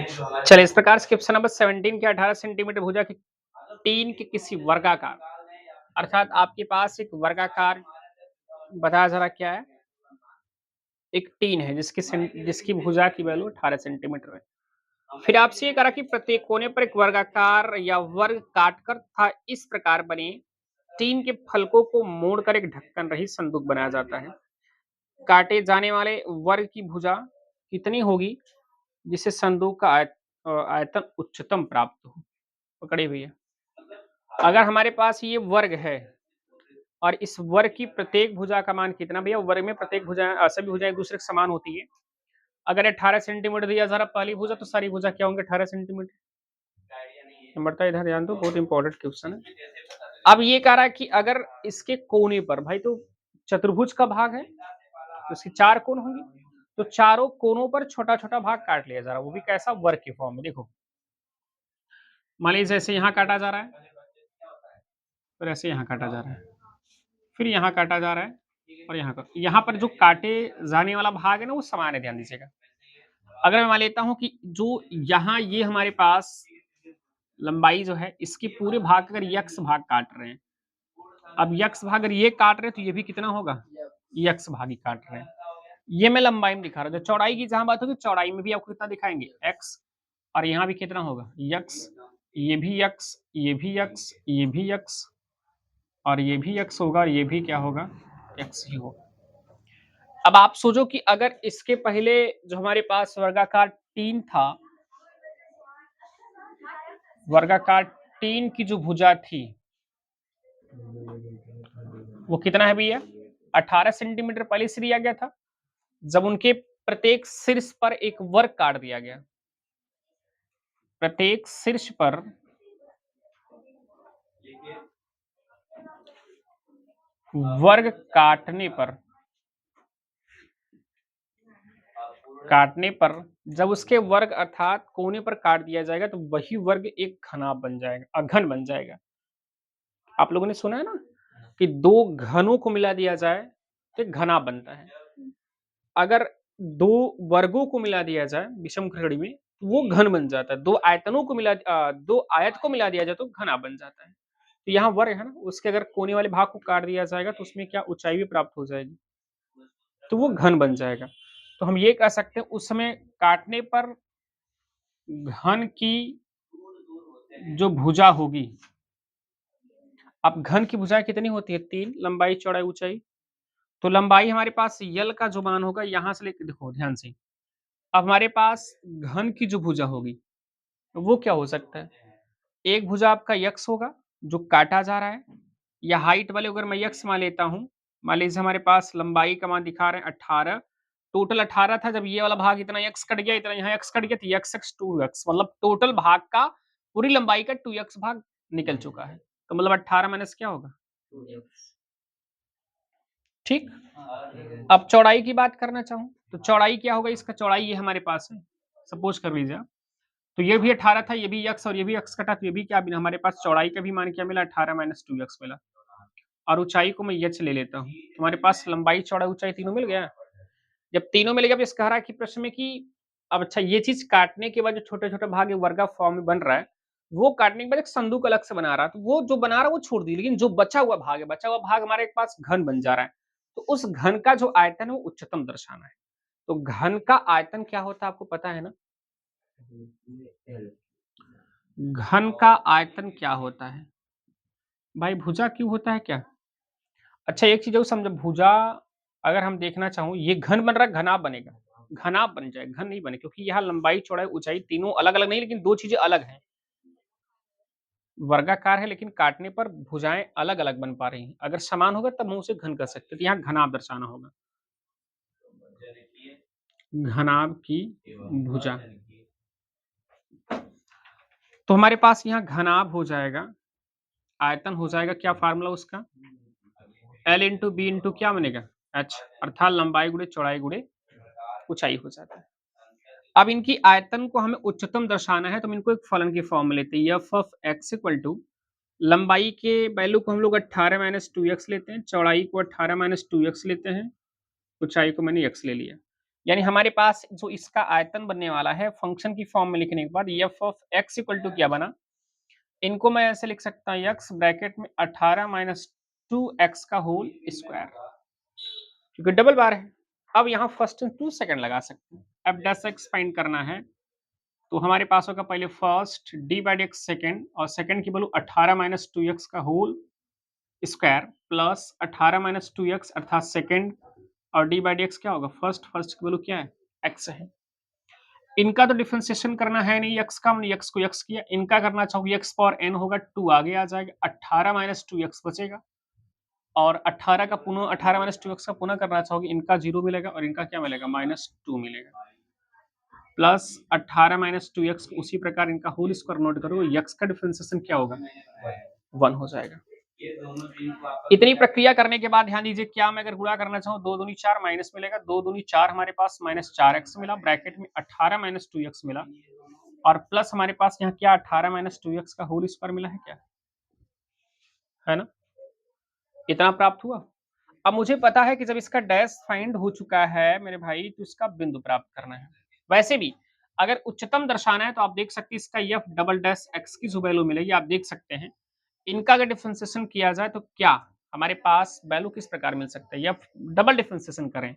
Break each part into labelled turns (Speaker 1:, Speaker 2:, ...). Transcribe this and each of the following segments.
Speaker 1: चलिए इस प्रकार से क्वेश्चन नंबर 17 के 18 सेंटीमीटर भुजा की टीन के किसी वर्गाकार अर्थात आपके पास एक वर्गाकार बताया जा रहा क्या है, एक टीन है जिसकी भुजा की वैल्यू 18 सेंटीमीटर है। फिर आपसे ये करा कि प्रत्येक कोने पर एक वर्गाकार या वर्ग काटकर था इस प्रकार बने टीन के फलकों को मोड़कर एक ढक्कन रहित संदूक बनाया जाता है। काटे जाने वाले वर्ग की भुजा कितनी होगी जिससे संदूक का आयतन उच्चतम प्राप्त हो। पकड़े भैया, अगर हमारे पास ये वर्ग है और इस वर्ग की प्रत्येक भुजा का मान कितना, भैया वर्ग में प्रत्येक भुजा सभी भुजाएं एक दूसरे के समान होती है। अगर 18 सेंटीमीटर दिया जा रहा पहली भुजा तो सारी भुजा क्या होंगे 18 सेंटीमीटर। नंबर इधर ध्यान दो, बहुत इंपॉर्टेंट क्वेश्चन है। अब ये कह रहा है कि अगर इसके कोने पर भाई तो चतुर्भुज का भाग है तो इसकी 4 कोण होंगी, तो चारों कोनों पर छोटा छोटा भाग काट लिया जा रहा है, वो भी कैसा वर्ग के फॉर्म में। देखो मान लीजिए जैसे यहाँ काटा जा रहा है और ऐसे यहाँ काटा जा रहा है, फिर यहाँ काटा जा रहा है और यहाँ पर जो काटे जाने वाला भाग है ना वो समान है, ध्यान दीजिएगा। अगर मैं मान लेता हूं कि जो यहाँ ये हमारे पास लंबाई जो है इसके पूरे भाग अगर यक्स भाग काट रहे हैं, अब यक्स भाग अगर ये काट रहे हैं तो ये भी कितना होगा यक्स भाग ही काट रहे हैं। ये मैं लंबाई में दिखा रहा हूँ, जो चौड़ाई की जहां बात होगी चौड़ाई में भी आपको कितना दिखाएंगे एक्स, और यहाँ भी कितना होगा यक्स, ये भी यक्स, ये भी यक्स, ये भी यक्स और ये भी यक्स होगा और ये भी क्या होगा एक्स ही होगा। अब आप सोचो कि अगर इसके पहले जो हमारे पास वर्गाकार टीन था, वर्गाकार टीन की जो भुजा थी वो कितना है भैया 18 सेंटीमीटर पहले से दिया गया था, जब उनके प्रत्येक शीर्ष पर एक वर्ग काट दिया गया, प्रत्येक शीर्ष पर वर्ग काटने पर जब उसके वर्ग अर्थात कोने पर काट दिया जाएगा तो वही वर्ग एक घना बन जाएगा, अघन बन जाएगा। आप लोगों ने सुना है ना कि दो घनों को मिला दिया जाए तो एक घना बनता है। अगर दो वर्गों को मिला दिया जाए विषम खड़ी में तो वो घन बन जाता है। दो आयत को मिला दिया जाए तो घना बन जाता है। तो यहाँ वर्ग है ना, उसके अगर कोने वाले भाग को काट दिया जाएगा तो उसमें क्या ऊंचाई भी प्राप्त हो जाएगी, तो वो घन बन जाएगा। तो हम ये कह सकते हैं उस समय काटने पर घन की जो भुजा होगी, अब घन की भुजा कितनी होती है 3, लंबाई चौड़ाई ऊंचाई, तो लंबाई हमारे पास यल का जो मान होगा यहां से लेकर देखो ध्यान से, अब हमारे पास घन की जो भुजा होगी वो क्या हो सकता है, एक भुजा आपका यक्स होगा जो काटा जा रहा है, या हाइट वाले अगर मैं यक्स मान लेता हूं, मान लीजिए हमारे पास लंबाई का मान दिखा रहे हैं 18, टोटल 18 था, जब ये वाला भाग इतना यक्स कट गया, इतना यहाँ यक्स कट गया, तो यक्स एक्स 2x मतलब टोटल भाग का पूरी लंबाई का 2x भाग निकल चुका है, तो मतलब 18 माइनस क्या होगा ठीक। अब चौड़ाई की बात करना चाहूं तो चौड़ाई क्या होगा, इसका चौड़ाई ये हमारे पास है, सपोज कर लीजिए आप, तो ये भी 18 था, ये भी यक्स और ये भी यक्स कटा, तो ये भी क्या बिना हमारे पास चौड़ाई का भी मान क्या मिला 18 माइनस 2x मिला, और ऊंचाई को मैं यच ले लेता हूँ, हमारे पास लंबाई चौड़ाई ऊंचाई तीनों मिल गया। जब तीनों मिल गया तो इस कह रहा है कि प्रश्न में कि अब अच्छा ये चीज काटने के बाद जो छोटे छोटे भाग वर्गा फॉर्म में बन रहा है, वो काटने के बाद एक संदूक अलग से बना रहा है, तो वो जो बना रहा है वो छोड़ दी, लेकिन जो बचा हुआ भाग है, बचा हुआ भाग हमारे पास घन बन जा रहा है, तो उस घन का जो आयतन है वो उच्चतम दर्शाना है। तो घन का आयतन क्या होता है आपको पता है ना, घन का आयतन क्या होता है भाई, भुजा क्यों होता है क्या। अच्छा एक चीज और समझो, भुजा अगर हम देखना चाहूँ ये घन बन रहा है, घनाभ बनेगा, घनाभ बन जाए, घन नहीं बने, क्योंकि यहाँ लंबाई चौड़ाई ऊंचाई तीनों अलग अलग नहीं, लेकिन दो चीजें अलग हैं, वर्गाकार है लेकिन काटने पर भुजाएं अलग अलग बन पा रही हैं, अगर समान होगा तब हम उसे घन कर सकते, तो यहाँ घनाभ दर्शाना होगा, घनाभ की भुजा, तो हमारे पास यहाँ घनाभ हो जाएगा, आयतन हो जाएगा क्या फार्मूला उसका, एल इंटू बी इंटू क्या बनेगा एच, अर्थात लंबाई गुणे चौड़ाई गुणे ऊंचाई हो जाता है। अब इनकी आयतन को हमें उच्चतम दर्शाना है, तो हम इनको एक फलन की फॉर्म में लेते हैं, f of x equal to लंबाई के वैल्यू को हम लोग 18 माइनस 2x लेते हैं, चौड़ाई को 18 माइनस 2x लेते हैं, ऊंचाई को मैंने x ले लिया, यानी हमारे पास जो इसका आयतन बनने वाला है फंक्शन की फॉर्म में लिखने के बाद f of x equal to क्या बना, इनको मैं ऐसे लिख सकता हूँ एक्स ब्रैकेट में 18 माइनस 2x का होल स्क्वायर, क्योंकि डबल बार है। अब यहाँ फर्स्ट 2 सेकंड लगा सकते हैं। अब 10x फाइंड करना है तो हमारे पास होगा पहले first D by x second, और सेकेंड की वैल्यू 18 माइनस 2x का whole square plus 18 minus 2x अर्थात सेकेंड, और डी बाई एक्स क्या होगा फर्स्ट, फर्स्ट की वैल्यू क्या है x है। इनका तो डिफरेंशिएशन करना है नहीं, x का हमने x को x किया, इनका करना चाहोगे x पावर n होगा 2 आगे आ जाएगा, 18 माइनस 2x बचेगा, और 18 का पुनः 18 माइनस 2x का पुनः करना चाहोगे, इनका 0 मिलेगा और इनका क्या मिलेगा -2 मिलेगा, प्लस 18 माइनस 2x उसी प्रकार इनका होल स्क्वायर नोट करो, x का डिफरेंशिएशन क्या होगा 1 हो जाएगा। इतनी प्रक्रिया करने के बाद ध्यान दीजिए, क्या मैं अगर गुणा करना चाहूँ 2 दूनी 4 माइनस मिलेगा, 2 दूनी 4 हमारे पास -4x मिला, ब्रैकेट में 18 माइनस 2x मिला, और प्लस हमारे पास यहाँ क्या 18 माइनस 2x का होल स्क्वायर मिला है क्या, है ना, इतना प्राप्त हुआ। अब मुझे पता है कि जब इसका डैश फाइंड हो चुका है मेरे भाई, तो इसका बिंदु प्राप्त करना है। वैसे भी अगर उच्चतम दर्शाना है तो आप देख सकते हैं इसका एफ डबल डैश एक्स की जो वैल्यू मिलेगी आप देख सकते हैं, इनका अगर डिफरेंशिएशन किया जाए तो क्या हमारे पास वैल्यू किस प्रकार मिल सकता है, एफ डबल डिफरेंशिएशन करें,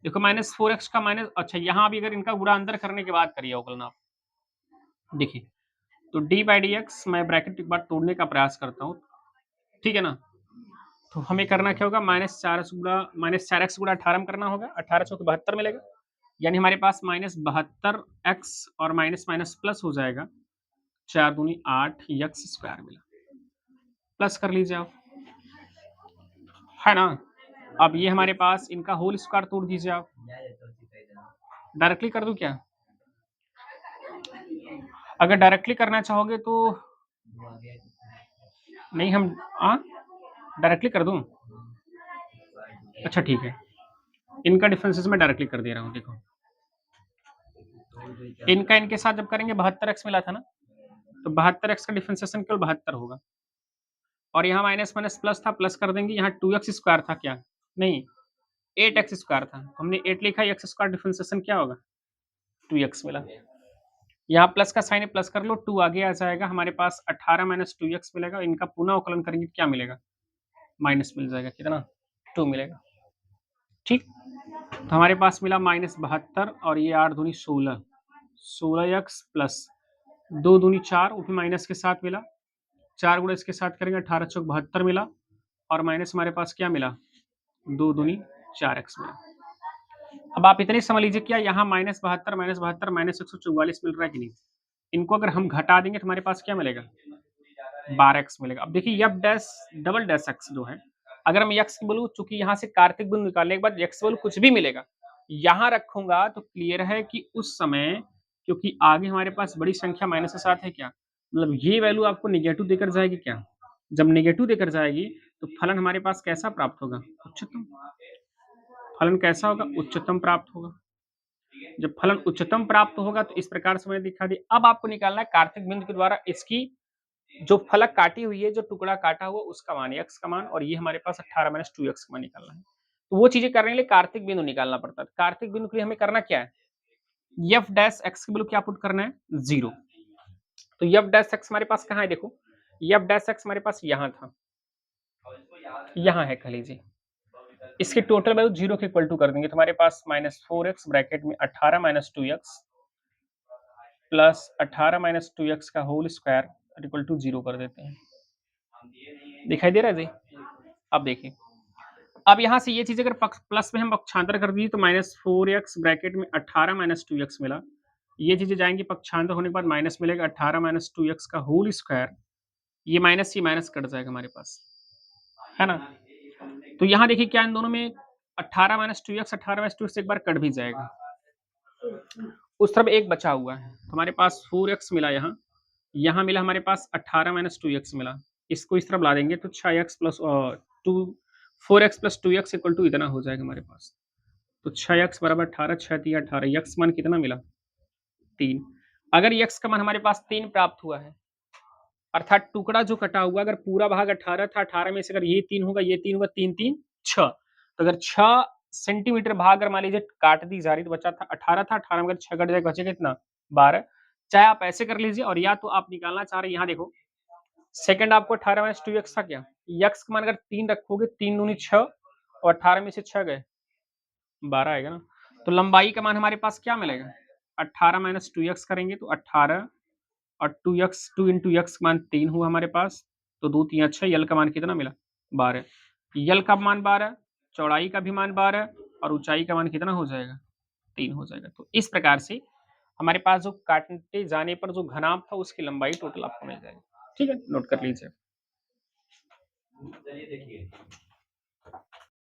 Speaker 1: देखो -4x का माइनस, अच्छा यहाँ भी अगर इनका गुणा अंदर करने के बाद करिए अवकलन आप देखिए, तो डी बाई डी एक्स मैं ब्रैकेट एक बार तोड़ने का प्रयास करता हूँ, ठीक है ना, तो हमें करना क्या होगा -4x गुणा 18 में करना होगा, 18 चौके 72 मिलेगा, यानी हमारे पास -72x और माइनस माइनस प्लस हो जाएगा, 4 दूनी 8 एक्स स्क्वायर मिला, प्लस कर लीजिए आप, है ना। अब ये हमारे पास इनका होल स्क्वायर तोड़ दीजिए आप, डायरेक्टली कर दूं क्या, अगर डायरेक्टली करना चाहोगे तो नहीं, हम डायरेक्टली कर दूं, अच्छा ठीक है, इनका डिफरेंसेस मैं डायरेक्टली कर दे रहा हूँ, देखो इनका इनके साथ जब करेंगे 72x मिला था ना, तो 72x का डिफरेंशिएशन केवल 72 होगा, और यहाँ माइनस माइनस प्लस था, प्लस कर देंगे, यहाँ 2x स्क्वायर था क्या, नहीं 8x स्क्वायर था, हमने 8 लिखा, x स्क्वायर डिफरेंशिएशन क्या होगा 2x मिला, यहाँ प्लस का साइन है प्लस कर लो, 2 आगे आ जाएगा, हमारे पास 18 माइनस 2x मिलेगा, इनका पुनः अवकलन करेंगे क्या मिलेगा, माइनस मिल जाएगा, कितना 2 मिलेगा, ठीक। तो हमारे पास मिला -72 और ये 8 दूनी 16, 16x प्लस 2 दूनी 4 वो भी माइनस के साथ मिला, 4 गुणा इसके साथ करेंगे 18 चौक 72 मिला, और माइनस हमारे पास क्या मिला 2 दूनी 4x मिला। अब आप इतने समझ लीजिए क्या यहाँ -72 -144 मिल रहा है कि नहीं, इनको अगर हम घटा देंगे तो हमारे पास क्या मिलेगा 12x मिलेगा। अब देखिए F dash double dash x जो है, अगर हम एक्स की वैल्यू, चूंकि यहाँ से कार्तिक बिंदु निकालने के बाद एक्स वैल्यू कुछ भी मिलेगा यहाँ रखूंगा तो क्लियर है कि उस समय, क्योंकि आगे हमारे पास बड़ी संख्या माइनस के साथ है क्या, मतलब ये वैल्यू आपको निगेटिव देकर जाएगी क्या, जब निगेटिव देकर जाएगी तो फलन हमारे पास कैसा प्राप्त होगा उच्चतम, फलन कैसा होगा उच्चतम प्राप्त होगा। जब फलन उच्चतम प्राप्त होगा तो इस प्रकार से मैंने दिखा दिया। अब आपको निकालना है कार्तिक बिंदु के द्वारा इसकी जो फलक काटी हुई है, जो टुकड़ा काटा हुआ उसका मान x का मान, और ये हमारे पास 18 माइनस 2x का मान निकालना है। तो वो चीजें करने के लिए कार्तिक बिंदु निकालना पड़ता है। कार्तिक बिंदु के लिए हमें करना क्या है, f डैश x की वैल्यू क्या पुट करना है 0। तो f डैश x हमारे पास कहाँ है, देखो f डैश x हमारे पास यहाँ था, यहाँ है कह लीजिए, इसकी टोटल वैल्यू 0 के इक्वल टू कर देंगे तो हमारे पास -4x ब्रैकेट में 18 minus 2x plus 18 minus 2x का होल स्क्वायर इक्वल टू 0 कर देते हैं, दिखाई दे रहा है जी। अब देखिए, अब यहाँ से ये चीज अगर प्लस में हम पक्षांतर कर दिए तो -4x ब्रैकेट में 18 माइनस 2x मिला, ये चीजें जाएंगी पक्षांतर होने के बाद माइनस मिलेगा 18 माइनस 2x का होल स्क्वायर, ये माइनस कट जाएगा हमारे पास, है ना। तो यहाँ देखिए क्या इन दोनों में 18 माइनस 2x 18 माइनस 2x एक बार कट भी जाएगा, उस तरफ एक बचा हुआ है, तो हमारे पास 4x मिला, यहाँ मिला हमारे पास 18 माइनस 2x मिला, इसको इस तरफ ला देंगे तो 6x plus 4x plus 2x equal to इतना हो जाएगा हमारे पास, तो 6x बराबर 18, 6 3 18, x मान कितना मिला 3। अगर x का मान हमारे पास 3 प्राप्त हुआ है, अर्थात टुकड़ा जो कटा हुआ अगर पूरा भाग 18 था, 18 में से अगर ये 3 होगा, ये 3 होगा, 3 3 6, तो अगर 6 सेंटीमीटर भाग अगर मान लीजिए काट दी जा रही तो बचा था 18 था, 18 में अगर 6 कट जाएगा बचेगा कितना? 12। चाहे आप ऐसे कर लीजिए और या तो आप निकालना चाह रहे हैं यहाँ देखो, सेकंड आपको 18 माइनस 2x था क्या? x का मान अगर 3 रखोगे 3 दूनी 6 और 18 में से 6 गए 12 आएगा ना। तो लंबाई का मान हमारे पास क्या मिलेगा? 18 माइनस 2x करेंगे तो 18 और 2x 2 इंटू एक्स मान 3 हुआ हमारे पास। तो 2 3 6 यल का मान कितना मिला? 12। यल का मान 12, चौड़ाई का भी मान 12 और ऊंचाई का मान कितना हो जाएगा? 3 हो जाएगा। तो इस प्रकार से हमारे पास जो काटते जाने पर जो घनाभ था उसकी लंबाई टोटल आपको मिल जाएगी। ठीक है, नोट कर लीजिए।